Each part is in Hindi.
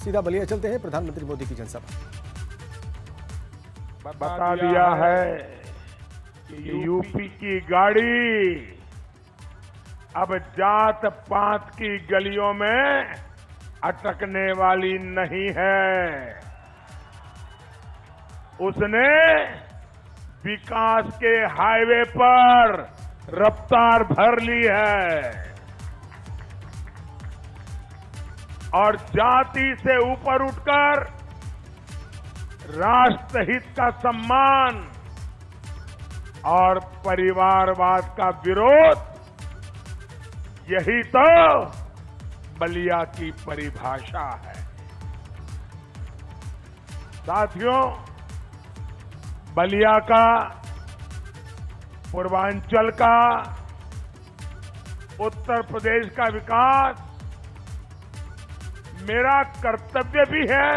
सीधा बलिया चलते हैं, प्रधानमंत्री मोदी की जनसभा। बता दिया है कि यूपी की गाड़ी अब जात पात की गलियों में अटकने वाली नहीं है। उसने विकास के हाईवे पर रफ्तार भर ली है और जाति से ऊपर उठकर राष्ट्र हित का सम्मान और परिवारवाद का विरोध, यही तो बलिया की परिभाषा है। साथियों, बलिया का, पूर्वांचल का, उत्तर प्रदेश का विकास मेरा कर्तव्य भी है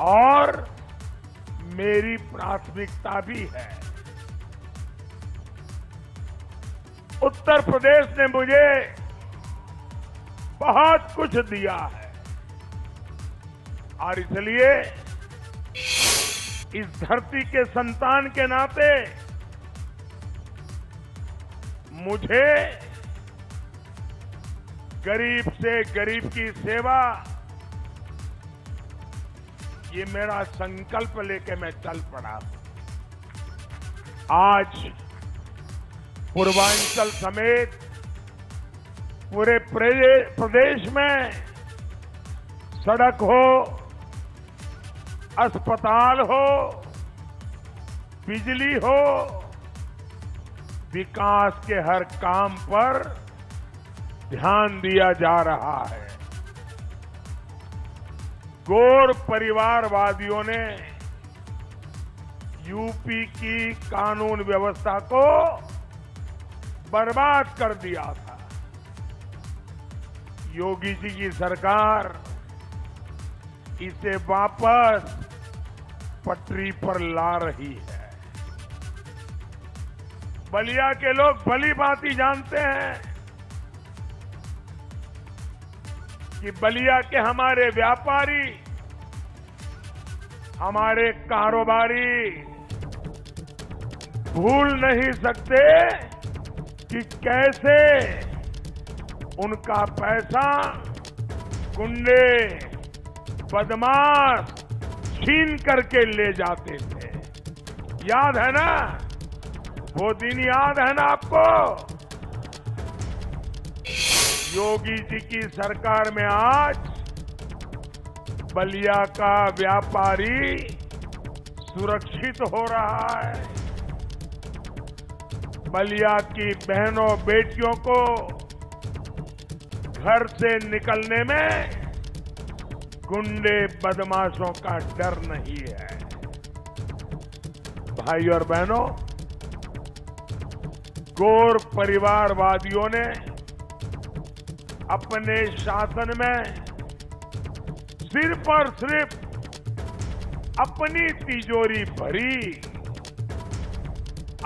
और मेरी प्राथमिकता भी है। उत्तर प्रदेश ने मुझे बहुत कुछ दिया है और इसलिए इस धरती के संतान के नाते मुझे गरीब से गरीब की सेवा, ये मेरा संकल्प लेके मैं चल पड़ा। आज पूर्वांचल समेत पूरे प्रदेश में सड़क हो, अस्पताल हो, बिजली हो, विकास के हर काम पर ध्यान दिया जा रहा है। गोर परिवारवादियों ने यूपी की कानून व्यवस्था को बर्बाद कर दिया था। योगी जी की सरकार इसे वापस पटरी पर ला रही है। बलिया के लोग भली भांति जानते हैं कि बलिया के हमारे व्यापारी, हमारे कारोबारी भूल नहीं सकते कि कैसे उनका पैसा गुंडे, बदमाश छीन करके ले जाते थे। याद है ना? वो दिन याद है ना आपको? योगी जी की सरकार में आज बलिया का व्यापारी सुरक्षित हो रहा है। बलिया की बहनों बेटियों को घर से निकलने में गुंडे बदमाशों का डर नहीं है। भाई और बहनों, गोर परिवारवादियों ने अपने शासन में सिर्फ और सिर्फ अपनी तिजोरी भरी,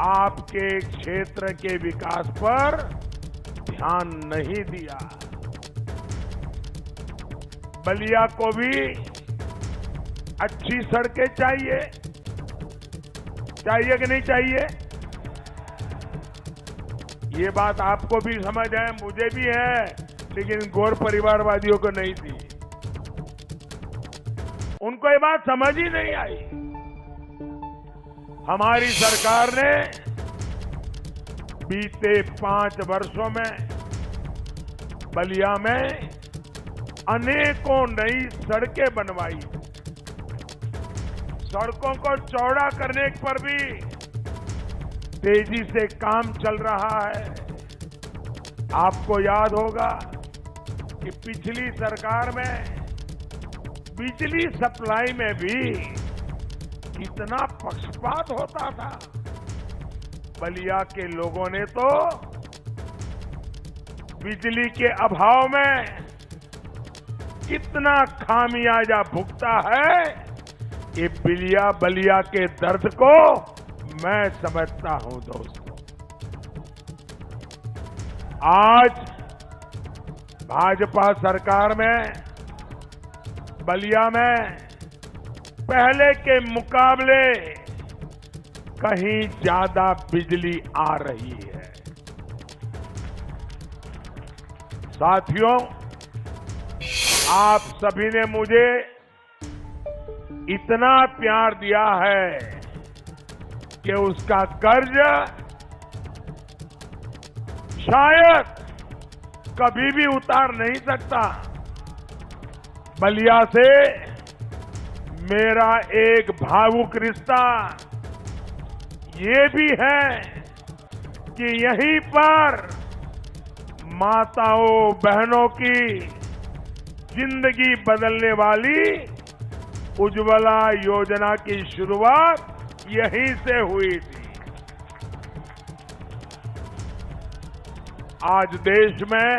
आपके क्षेत्र के विकास पर ध्यान नहीं दिया। बलिया को भी अच्छी सड़कें चाहिए, चाहिए कि नहीं चाहिए? ये बात आपको भी समझ है, मुझे भी है, लेकिन गोर परिवारवादियों को नहीं थी। उनको ये बात समझ ही नहीं आई। हमारी सरकार ने बीते 5 वर्षों में बलिया में अनेकों नई सड़कें बनवाई। सड़कों को चौड़ा करने पर भी तेजी से काम चल रहा है। आपको याद होगा कि पिछली सरकार में बिजली सप्लाई में भी कितना पक्षपात होता था। बलिया के लोगों ने तो बिजली के अभाव में कितना खामियाजा भुगता है, ये बलिया के दर्द को मैं समझता हूं दोस्तों। आज भाजपा सरकार में बलिया में पहले के मुकाबले कहीं ज्यादा बिजली आ रही है। साथियों, आप सभी ने मुझे इतना प्यार दिया है कि उसका कर्ज शायद कभी भी उतार नहीं सकता। बलिया से मेरा एक भावुक रिश्ता ये भी है कि यहीं पर माताओं बहनों की जिंदगी बदलने वाली उज्ज्वला योजना की शुरुआत यहीं से हुई थी। आज देश में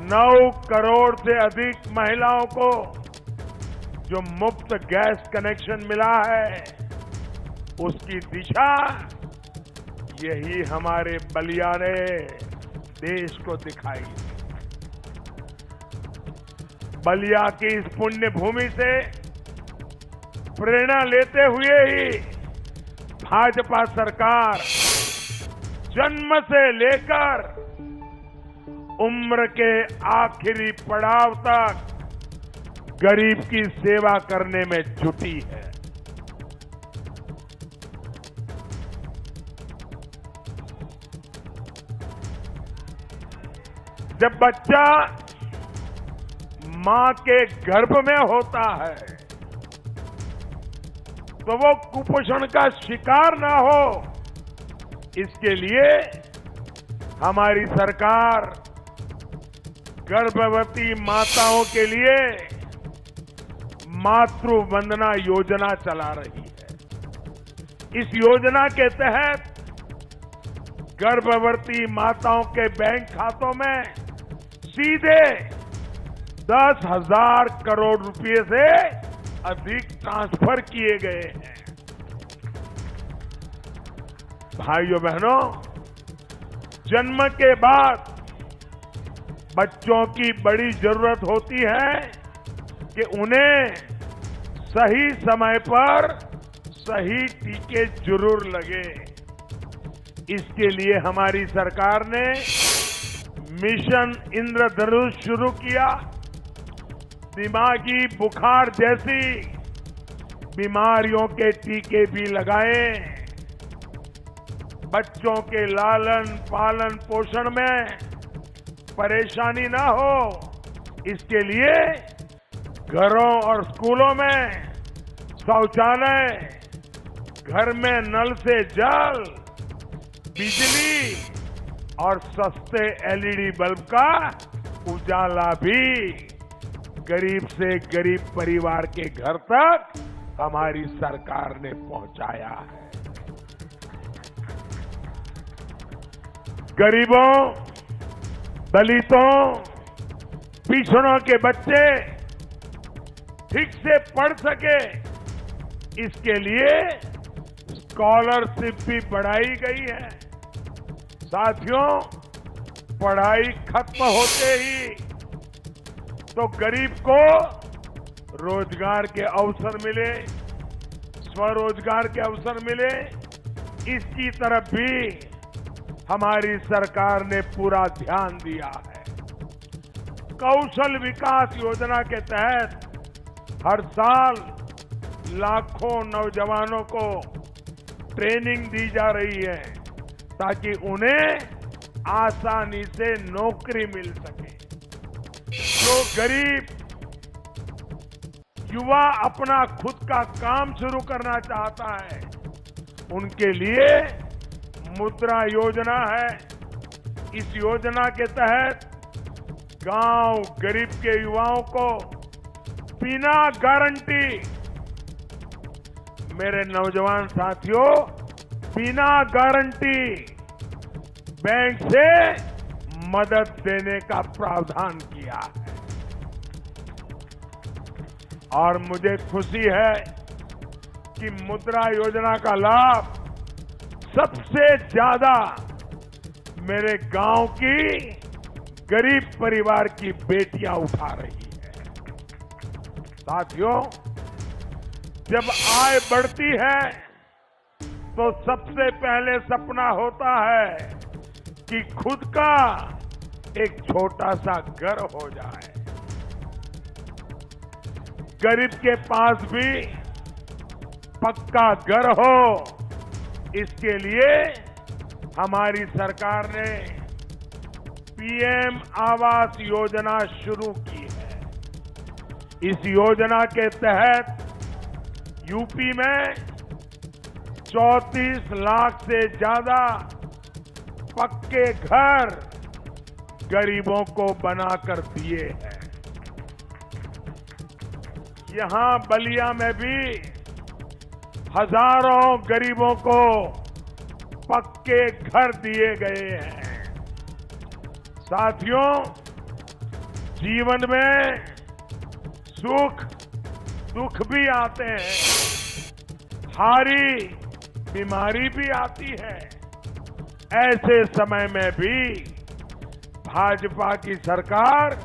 9 करोड़ से अधिक महिलाओं को जो मुफ्त गैस कनेक्शन मिला है, उसकी दिशा यही हमारे बलिया ने देश को दिखाई। बलिया की इस पुण्य भूमि से प्रेरणा लेते हुए ही भाजपा सरकार जन्म से लेकर उम्र के आखिरी पड़ाव तक गरीब की सेवा करने में जुटी है। जब बच्चा मां के गर्भ में होता है तो वो कुपोषण का शिकार ना हो, इसके लिए हमारी सरकार गर्भवती माताओं के लिए मातृ वंदना योजना चला रही है। इस योजना के तहत गर्भवती माताओं के बैंक खातों में सीधे 10,000 करोड़ रुपए से अधिक ट्रांसफर किए गए हैं। भाइयों बहनों, जन्म के बाद बच्चों की बड़ी जरूरत होती है कि उन्हें सही समय पर सही टीके जरूर लगे। इसके लिए हमारी सरकार ने मिशन इंद्रधनुष शुरू किया। दिमागी बुखार जैसी बीमारियों के टीके भी लगाए। बच्चों के लालन पालन पोषण में परेशानी ना हो, इसके लिए घरों और स्कूलों में शौचालय, घर में नल से जल, बिजली और सस्ते एलईडी बल्ब का उजाला भी गरीब से गरीब परिवार के घर तक हमारी सरकार ने पहुंचाया है। गरीबों, दलितों, पिछड़ों के बच्चे ठीक से पढ़ सके, इसके लिए स्कॉलरशिप भी बढ़ाई गई है। साथियों, पढ़ाई खत्म होते ही तो गरीब को रोजगार के अवसर मिले, स्वरोजगार के अवसर मिले, इसकी तरफ भी हमारी सरकार ने पूरा ध्यान दिया है। कौशल विकास योजना के तहत हर साल लाखों नौजवानों को ट्रेनिंग दी जा रही है ताकि उन्हें आसानी से नौकरी मिल सके। जो गरीब युवा अपना खुद का काम शुरू करना चाहता है, उनके लिए मुद्रा योजना है। इस योजना के तहत गांव गरीब के युवाओं को बिना गारंटी, मेरे नौजवान साथियों, बिना गारंटी बैंक से मदद देने का प्रावधान किया है। और मुझे खुशी है कि मुद्रा योजना का लाभ सबसे ज्यादा मेरे गांव की गरीब परिवार की बेटियां उठा रही है। साथियों, जब आय बढ़ती है तो सबसे पहले सपना होता है कि खुद का एक छोटा सा घर हो जाए। गरीब के पास भी पक्का घर हो, इसके लिए हमारी सरकार ने पीएम आवास योजना शुरू की है। इस योजना के तहत यूपी में 34 लाख से ज्यादा पक्के घर गरीबों को बनाकर दिए हैं। यहां बलिया में भी हजारों गरीबों को पक्के घर दिए गए हैं। साथियों, जीवन में सुख दुख भी आते हैं, हारी बीमारी भी आती है। ऐसे समय में भी भाजपा की सरकार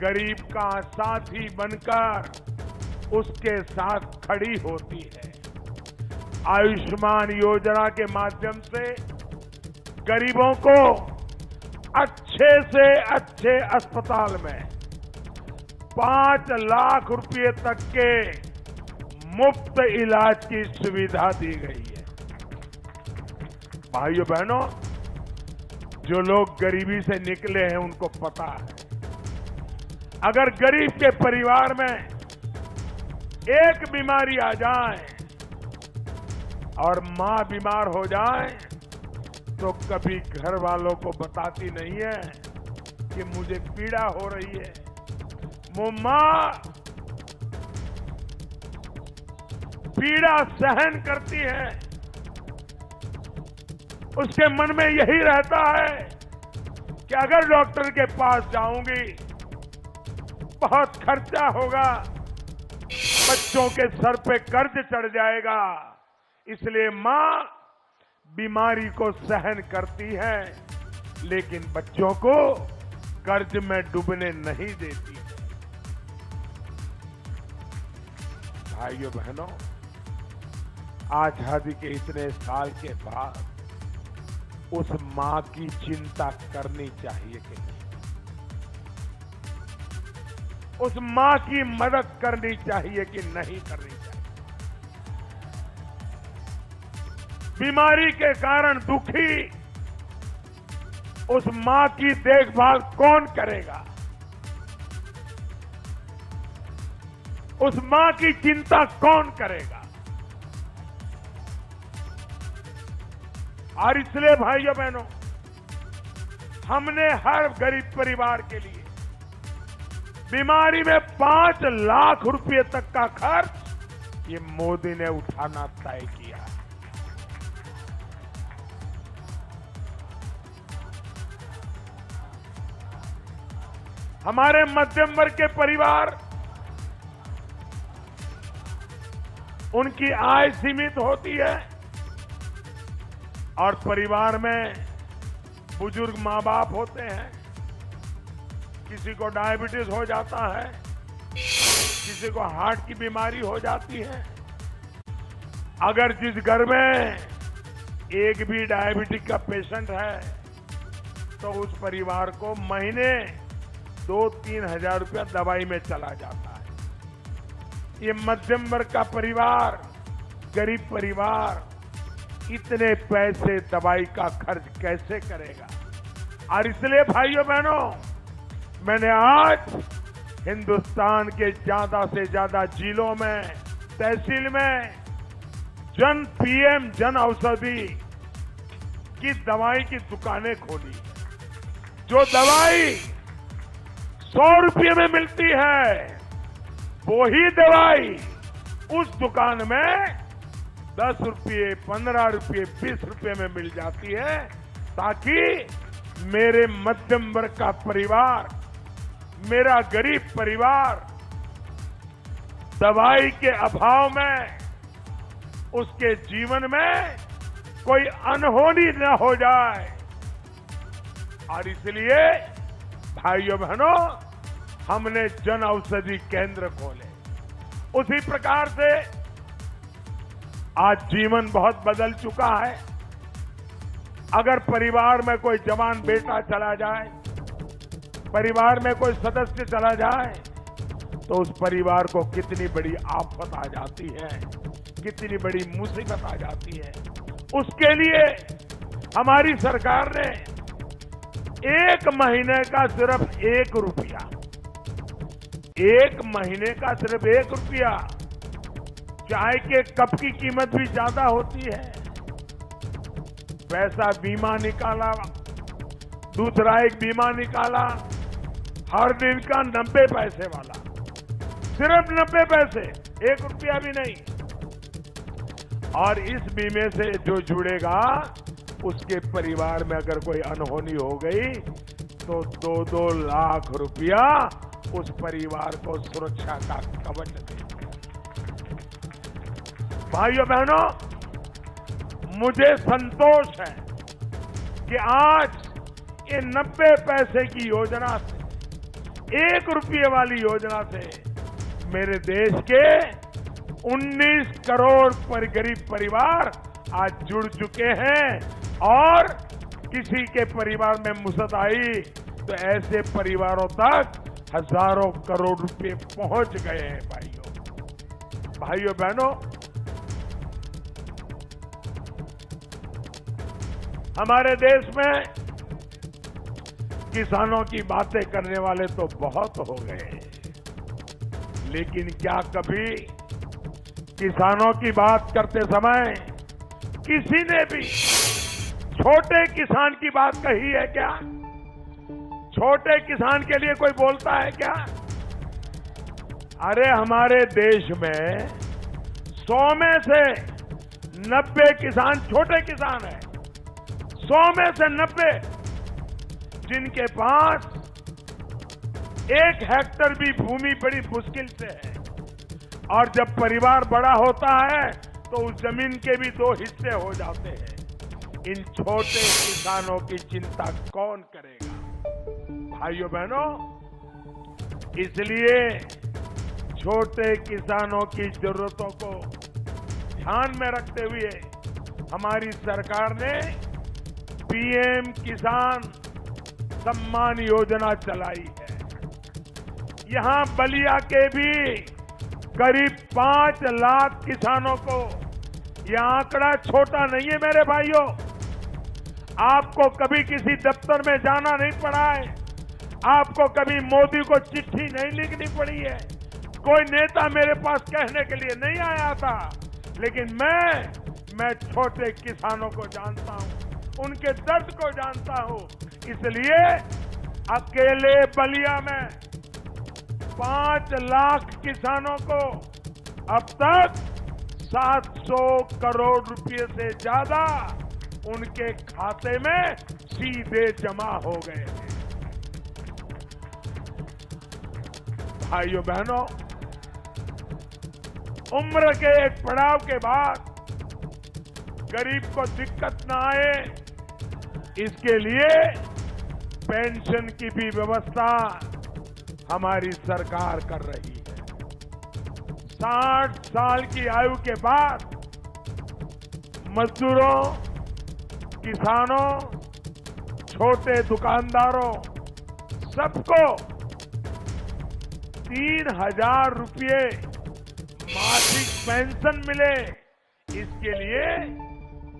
गरीब का साथी बनकर उसके साथ खड़ी होती है। आयुष्मान योजना के माध्यम से गरीबों को अच्छे से अच्छे अस्पताल में 5 लाख रुपए तक के मुफ्त इलाज की सुविधा दी गई है। भाइयों बहनों, जो लोग गरीबी से निकले हैं उनको पता है, अगर गरीब के परिवार में एक बीमारी आ जाए और मां बीमार हो जाए तो कभी घर वालों को बताती नहीं है कि मुझे पीड़ा हो रही है। वो मां पीड़ा सहन करती है, उसके मन में यही रहता है कि अगर डॉक्टर के पास जाऊंगी बहुत खर्चा होगा, बच्चों के सर पे कर्ज चढ़ जाएगा, इसलिए मां बीमारी को सहन करती है लेकिन बच्चों को कर्ज में डूबने नहीं देती। भाइयों बहनों, आजादी के इतने साल के बाद उस मां की चिंता करनी चाहिए कि नहीं? उस मां की मदद करनी चाहिए कि नहीं करनी चाहिए? बीमारी के कारण दुखी उस मां की देखभाल कौन करेगा? उस मां की चिंता कौन करेगा? और इसलिए भाइयों बहनों, हमने हर गरीब परिवार के लिए बीमारी में 5 लाख रुपए तक का खर्च ये मोदी ने उठाना तय किया है। हमारे मध्यम वर्ग के परिवार, उनकी आय सीमित होती है और परिवार में बुजुर्ग मां बाप होते हैं, किसी को डायबिटीज हो जाता है, किसी को हार्ट की बीमारी हो जाती है। अगर जिस घर में एक भी डायबिटिक का पेशेंट है तो उस परिवार को महीने 2-3 हजार रुपया दवाई में चला जाता है। ये मध्यम वर्ग का परिवार, गरीब परिवार इतने पैसे दवाई का खर्च कैसे करेगा? और इसलिए भाइयों बहनों, मैंने आज हिंदुस्तान के ज्यादा से ज्यादा जिलों में, तहसील में पीएम जन औषधि की दवाई की दुकानें खोली। जो दवाई 100 रुपये में मिलती है, वो ही दवाई उस दुकान में 10 रुपये, 15 रुपये, 20 रुपये में मिल जाती है, ताकि मेरे मध्यम वर्ग का परिवार, मेरा गरीब परिवार दवाई के अभाव में उसके जीवन में कोई अनहोनी न हो जाए। और इसलिए भाइयों बहनों, हमने जन औषधि केंद्र खोले। उसी प्रकार से आज जीवन बहुत बदल चुका है। अगर परिवार में कोई जवान बेटा चला जाए, परिवार में कोई सदस्य चला जाए, तो उस परिवार को कितनी बड़ी आफत आ जाती है, कितनी बड़ी मुसीबत आ जाती है। उसके लिए हमारी सरकार ने 1 महीने का सिर्फ 1 रुपया, 1 महीने का सिर्फ 1 रुपया, चाय के कप की कीमत भी ज्यादा होती है, वैसा बीमा निकाला। दूसरा एक बीमा निकाला हर दिन का 90 पैसे वाला, सिर्फ 90 पैसे, 1 रुपया भी नहीं। और इस बीमे से जो जुड़ेगा उसके परिवार में अगर कोई अनहोनी हो गई तो 2-2 लाख रुपया उस परिवार को सुरक्षा का कवच देगा। भाइयों बहनों, मुझे संतोष है कि आज ये 90 पैसे की योजना से, 1 रुपये वाली योजना से मेरे देश के 19 करोड़ गरीब परिवार आज जुड़ चुके हैं। और किसी के परिवार में मुसीबत आई तो ऐसे परिवारों तक हजारों करोड़ रुपए पहुंच गए हैं। भाइयों बहनों, हमारे देश में किसानों की बातें करने वाले तो बहुत हो गए, लेकिन क्या कभी किसानों की बात करते समय किसी ने भी छोटे किसान की बात कही है क्या? छोटे किसान के लिए कोई बोलता है क्या? अरे हमारे देश में 100 में से 90 किसान छोटे किसान हैं। 100 में से 90 जिनके पास 1 हेक्टेयर भी भूमि बड़ी मुश्किल से है। और जब परिवार बड़ा होता है तो उस जमीन के भी 2 हिस्से हो जाते हैं। इन छोटे किसानों की चिंता कौन करेगा? भाइयों बहनों, इसलिए छोटे किसानों की जरूरतों को ध्यान में रखते हुए हमारी सरकार ने पीएम किसान सम्मान योजना चलाई है। यहां बलिया के भी करीब 5 लाख किसानों को, यह आंकड़ा छोटा नहीं है मेरे भाइयों। आपको कभी किसी दफ्तर में जाना नहीं पड़ा है, आपको कभी मोदी को चिट्ठी नहीं लिखनी पड़ी है, कोई नेता मेरे पास कहने के लिए नहीं आया था, लेकिन मैं छोटे किसानों को जानता हूं, उनके दर्द को जानता हूं। इसलिए अकेले बलिया में 5 लाख किसानों को अब तक 700 करोड़ रुपए से ज्यादा उनके खाते में सीधे जमा हो गए हैं। भाइयों बहनों, उम्र के एक पड़ाव के बाद गरीब को दिक्कत ना आए, इसके लिए पेंशन की भी व्यवस्था हमारी सरकार कर रही है। 60 साल की आयु के बाद मजदूरों, किसानों, छोटे दुकानदारों सबको 3,000 रुपये मासिक पेंशन मिले, इसके लिए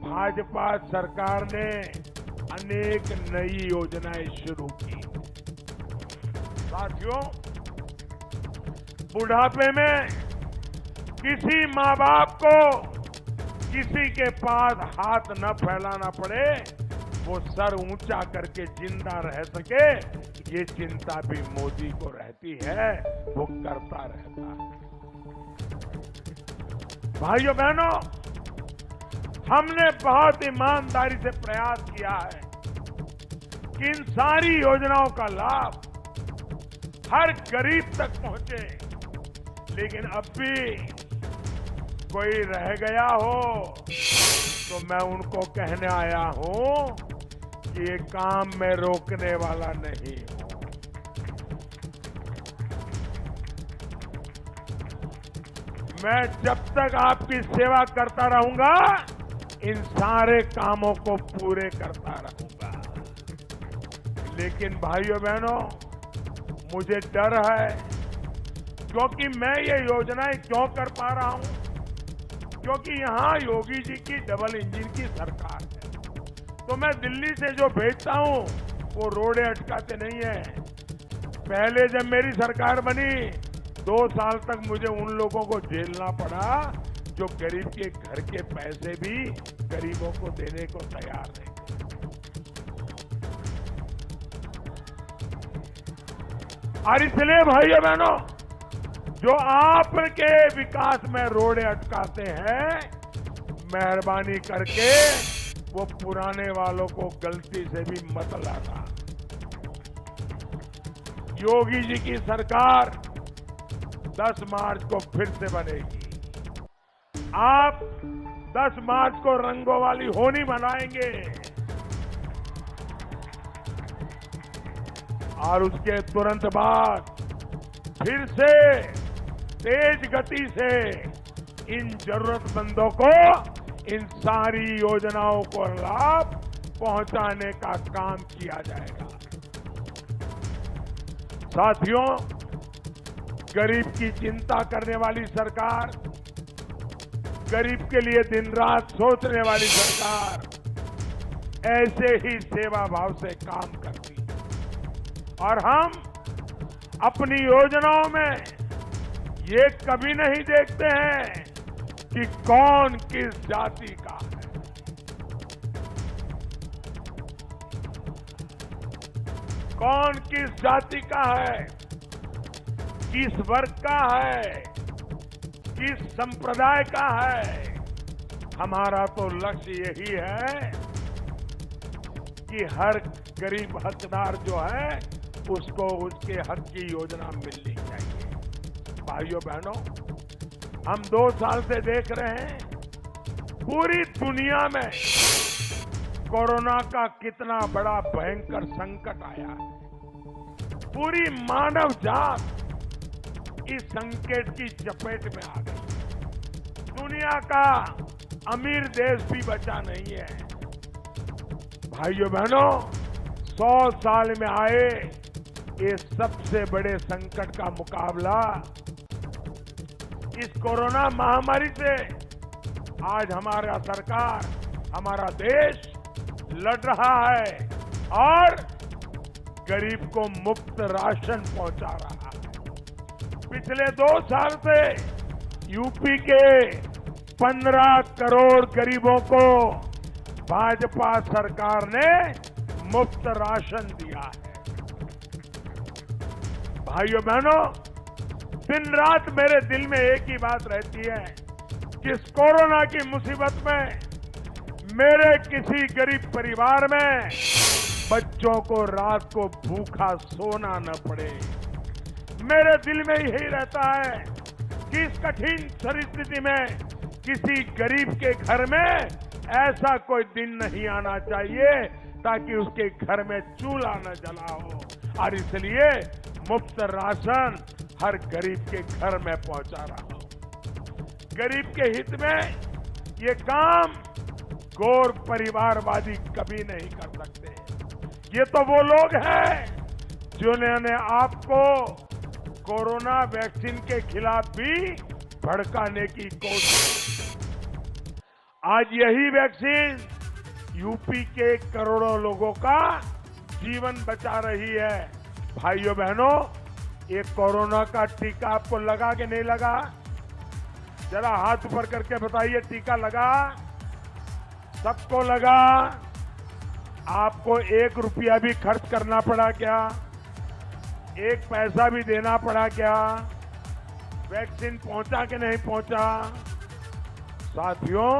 भाजपा सरकार ने अनेक नई योजनाएं शुरू की। साथियों, बुढ़ापे में किसी माँ बाप को किसी के पास हाथ न फैलाना पड़े, वो सर ऊंचा करके जिंदा रह सके, ये चिंता भी मोदी को रहती है, वो करता रहता है। भाइयों बहनों, हमने बहुत ईमानदारी से प्रयास किया है कि इन सारी योजनाओं का लाभ हर गरीब तक पहुंचे, लेकिन अब भी कोई रह गया हो तो मैं उनको कहने आया हूं कि ये काम मैं रोकने वाला नहीं हूं। मैं जब तक आपकी सेवा करता रहूंगा, इन सारे कामों को पूरे करता रहूंगा। लेकिन भाइयों बहनों, मुझे डर है, क्योंकि मैं ये योजनाएं क्यों कर पा रहा हूं? क्योंकि यहां योगी जी की डबल इंजन की सरकार है। तो मैं दिल्ली से जो भेजता हूं वो रोड़े अटकाते नहीं है। पहले जब मेरी सरकार बनी, 2 साल तक मुझे उन लोगों को झेलना पड़ा जो गरीब के घर के पैसे भी गरीबों को देने को तैयार नहीं। और इसलिए भाइयों बहनों, जो आपके विकास में रोड़े अटकाते हैं, मेहरबानी करके वो पुराने वालों को गलती से भी मत लाना। योगी जी की सरकार 10 मार्च को फिर से बनेगी। आप 10 मार्च को रंगों वाली होली मनाएंगे और उसके तुरंत बाद फिर से तेज गति से इन जरूरतमंदों को इन सारी योजनाओं को लाभ पहुंचाने का काम किया जाएगा। साथियों, गरीब की चिंता करने वाली सरकार, गरीब के लिए दिन रात सोचने वाली सरकार ऐसे ही सेवा भाव से काम करती है। और हम अपनी योजनाओं में ये कभी नहीं देखते हैं कि कौन किस जाति का है। कौन किस जाति का है, किस वर्ग का है, किस संप्रदाय का है। हमारा तो लक्ष्य यही है कि हर गरीब हकदार जो है उसको उसके हक की योजना मिलनी चाहिए। भाइयों बहनों, हम 2 साल से देख रहे हैं पूरी दुनिया में कोरोना का कितना बड़ा भयंकर संकट आया है। पूरी मानव जात इस संकट की चपेट में आ गई। दुनिया का अमीर देश भी बचा नहीं है। भाइयों बहनों, 100 साल में आए ये सबसे बड़े संकट का मुकाबला इस कोरोना महामारी से आज हमारा सरकार, हमारा देश लड़ रहा है और गरीब को मुफ्त राशन पहुंचा रहा है। पिछले 2 साल से यूपी के 15 करोड़ गरीबों को भाजपा सरकार ने मुफ्त राशन दिया है। भाइयों बहनों, दिन रात मेरे दिल में एक ही बात रहती है कि इस कोरोना की मुसीबत में मेरे किसी गरीब परिवार में बच्चों को रात को भूखा सोना न पड़े। मेरे दिल में यही रहता है कि इस कठिन परिस्थिति में किसी गरीब के घर में ऐसा कोई दिन नहीं आना चाहिए ताकि उसके घर में चूल्हा न जला हो। और इसलिए मुफ्त राशन हर गरीब के घर में पहुंचा रहा हूं। गरीब के हित में ये काम गौर परिवारवादी कभी नहीं कर सकते। ये तो वो लोग हैं जिन्होंने आपको कोरोना वैक्सीन के खिलाफ भी भड़काने की कोशिश। आज यही वैक्सीन यूपी के करोड़ों लोगों का जीवन बचा रही है। भाइयों बहनों, ये कोरोना का टीका आपको लगा कि नहीं लगा? जरा हाथ ऊपर करके बताइए, टीका लगा? सबको लगा? आपको 1 रुपया भी खर्च करना पड़ा क्या? 1 पैसा भी देना पड़ा क्या? वैक्सीन पहुंचा कि नहीं पहुंचा? साथियों,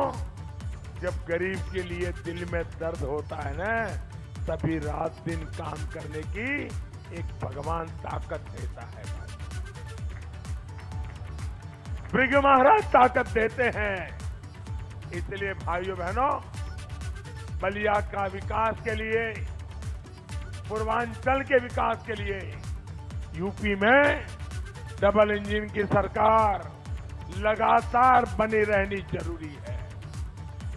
जब गरीब के लिए दिल में दर्द होता है ना, तभी रात दिन काम करने की एक भगवान ताकत देता है। भृगु महाराज ताकत देते हैं। इसलिए भाइयों बहनों, बलिया का विकास के लिए, पूर्वांचल के विकास के लिए यूपी में डबल इंजन की सरकार लगातार बनी रहनी जरूरी है।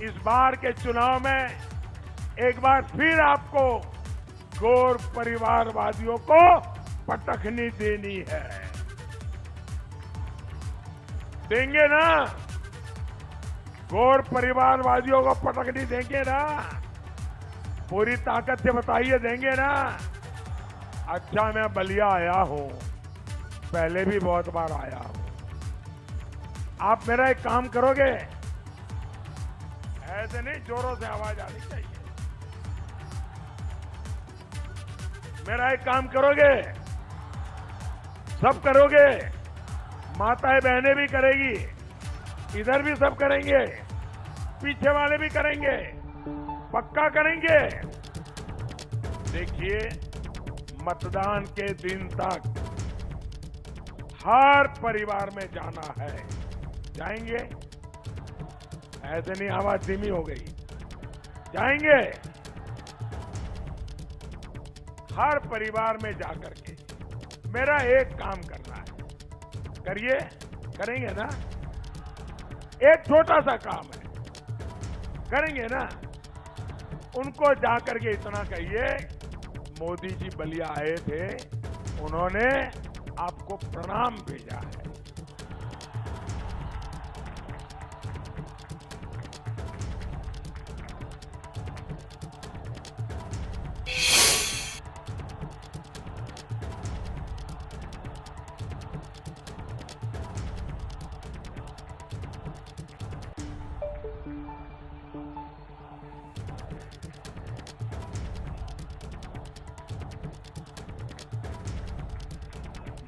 इस बार के चुनाव में एक बार फिर आपको गौर परिवारवादियों को पटखनी देनी है। देंगे ना? गौर परिवारवादियों को पटखनी देंगे ना? पूरी ताकत से बताइए, देंगे ना? अच्छा, मैं बलिया आया हूं, पहले भी बहुत बार आया हूं। आप मेरा एक काम करोगे? ऐसे नहीं, जोरों से आवाज आनी चाहिए। मेरा एक काम करोगे? सब करोगे? माताएं बहनें भी करेगी, इधर भी सब करेंगे, पीछे वाले भी करेंगे, पक्का करेंगे। देखिए, मतदान के दिन तक हर परिवार में जाना है। जाएंगे? ऐसे नहीं, आवाज धीमी हो गई। जाएंगे? हर परिवार में जाकर के मेरा एक काम करना है। करिए? करेंगे ना? एक छोटा सा काम है, करेंगे ना? उनको जाकर के इतना कहिए, मोदी जी बलिया आए थे, उन्होंने आपको प्रणाम भेजा है।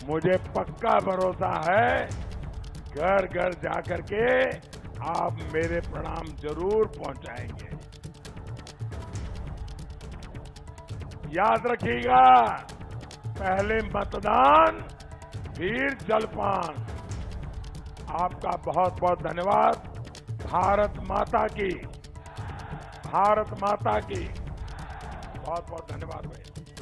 मुझे पक्का भरोसा है, घर घर जाकर के आप मेरे प्रणाम जरूर पहुंचाएंगे। याद रखिएगा, पहले मतदान फिर जलपान। आपका बहुत बहुत धन्यवाद। भारत माता की, भारत माता की बहुत बहुत धन्यवाद भाई।